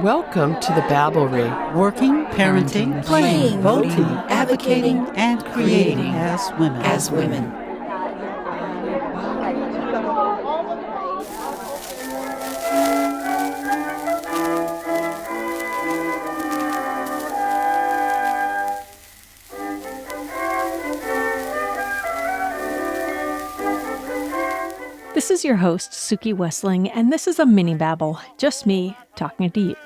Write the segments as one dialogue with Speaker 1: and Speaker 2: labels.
Speaker 1: Welcome to the Babblery.
Speaker 2: Working, parenting,
Speaker 3: playing,
Speaker 2: voting,
Speaker 3: advocating,
Speaker 2: and creating
Speaker 3: as women.
Speaker 4: This is your host, Suki Wessling, and this is a Minibabble, just me talking to you.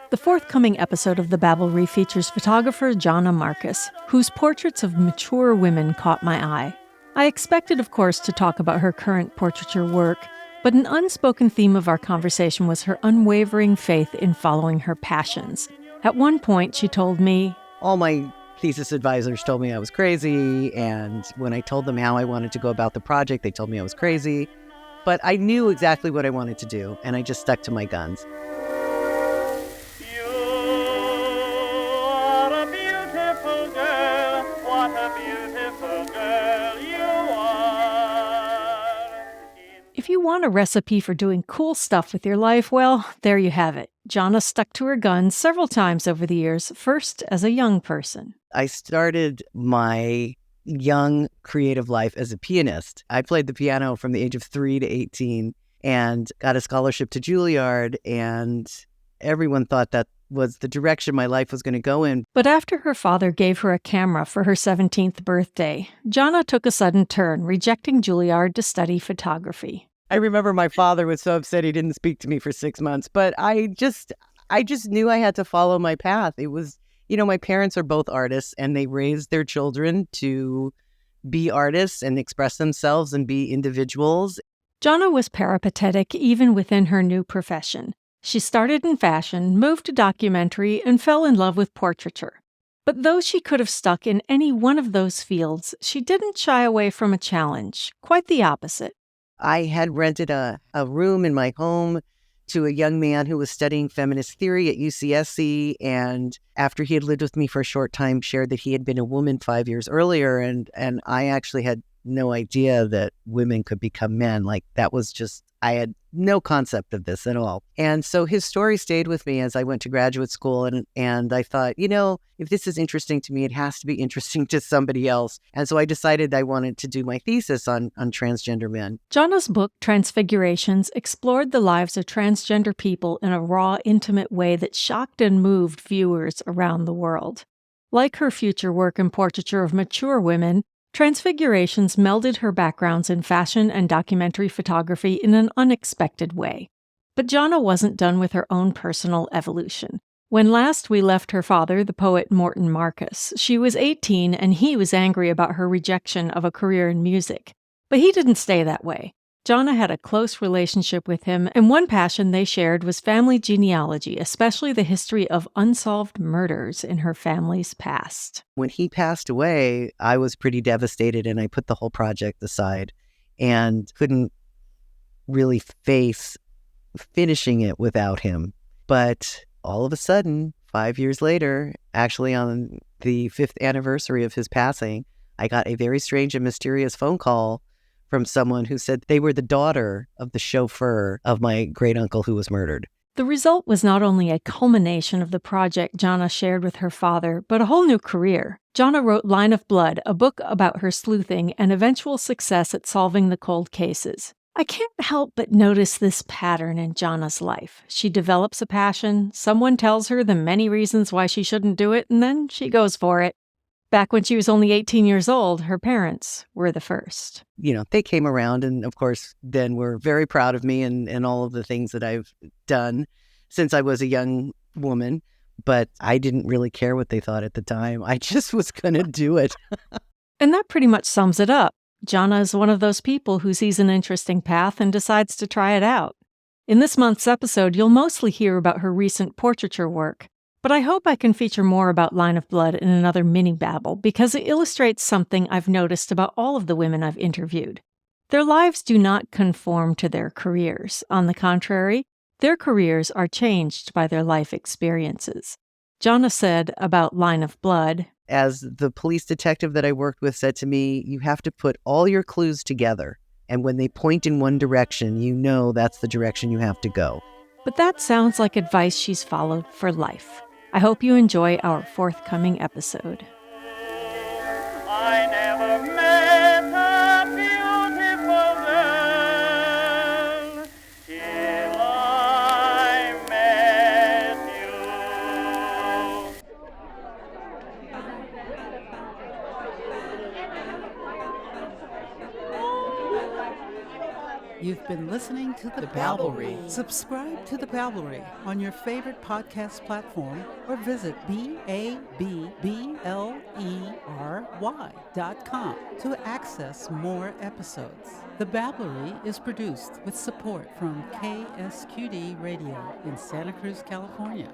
Speaker 4: The forthcoming episode of the Babblery features photographer Jana Marcus, whose portraits of mature women caught my eye. I expected, of course, to talk about her current portraiture work, but an unspoken theme of our conversation was her unwavering faith in following her passions. At one point, she told me,
Speaker 1: All my thesis advisors told me I was crazy, and when I told them how I wanted to go about the project, they told me I was crazy. But I knew exactly what I wanted to do, and I just stuck to my guns.
Speaker 4: If you want a recipe for doing cool stuff with your life, well, there you have it. Jana stuck to her guns several times over the years, first as a young person.
Speaker 1: I started my young creative life as a pianist. I played the piano from the age of 3 to 18 and got a scholarship to Juilliard, and everyone thought that was the direction my life was going to go in.
Speaker 4: But after her father gave her a camera for her 17th birthday, Jana took a sudden turn, rejecting Juilliard to study photography.
Speaker 1: I remember my father was so upset he didn't speak to me for 6 months, but I just knew I had to follow my path. It was, my parents are both artists, and they raised their children to be artists and express themselves and be individuals.
Speaker 4: Jana was peripatetic even within her new profession. She started in fashion, moved to documentary, and fell in love with portraiture. But though she could have stuck in any one of those fields, she didn't shy away from a challenge. Quite the opposite.
Speaker 1: I had rented a room in my home to a young man who was studying feminist theory at UCSC, and after he had lived with me for a short time, shared that he had been a woman 5 years earlier, and I actually had no idea that women could become men. Like, that was just, I had no concept of this at all. And so his story stayed with me as I went to graduate school, and I thought, if this is interesting to me, it has to be interesting to somebody else. And so I decided I wanted to do my thesis on transgender men.
Speaker 4: Jana's book, Transfigurations, explored the lives of transgender people in a raw, intimate way that shocked and moved viewers around the world. Like her future work in portraiture of mature women, Transfigurations melded her backgrounds in fashion and documentary photography in an unexpected way. But Jana wasn't done with her own personal evolution. When last we left her father, the poet Morton Marcus, she was 18 and he was angry about her rejection of a career in music. But he didn't stay that way. Jana had a close relationship with him, and one passion they shared was family genealogy, especially the history of unsolved murders in her family's past.
Speaker 1: When he passed away, I was pretty devastated, and I put the whole project aside and couldn't really face finishing it without him. But all of a sudden, 5 years later, actually on the 5th anniversary of his passing, I got a very strange and mysterious phone call from someone who said they were the daughter of the chauffeur of my great uncle who was murdered.
Speaker 4: The result was not only a culmination of the project Jana shared with her father, but a whole new career. Jana wrote Line of Blood, a book about her sleuthing and eventual success at solving the cold cases. I can't help but notice this pattern in Jana's life. She develops a passion, someone tells her the many reasons why she shouldn't do it, and then she goes for it. Back when she was only 18 years old, her parents were the first.
Speaker 1: They came around and, of course, then were very proud of me and all of the things that I've done since I was a young woman. But I didn't really care what they thought at the time. I just was going to do it.
Speaker 4: And that pretty much sums it up. Jana is one of those people who sees an interesting path and decides to try it out. In this month's episode, you'll mostly hear about her recent portraiture work. But I hope I can feature more about Line of Blood in another mini-babble because it illustrates something I've noticed about all of the women I've interviewed. Their lives do not conform to their careers. On the contrary, their careers are changed by their life experiences. Jana said about Line of Blood,
Speaker 1: as the police detective that I worked with said to me, you have to put all your clues together. And when they point in one direction, you know that's the direction you have to go.
Speaker 4: but that sounds like advice she's followed for life. I hope you enjoy our forthcoming episode.
Speaker 5: I never met a beautiful girl till I met you.
Speaker 2: You've been listening to The Babblery. Subscribe to The Babblery on your favorite podcast platform or visit BABBLERY.com to access more episodes. The Babblery is produced with support from KSQD Radio in Santa Cruz, California.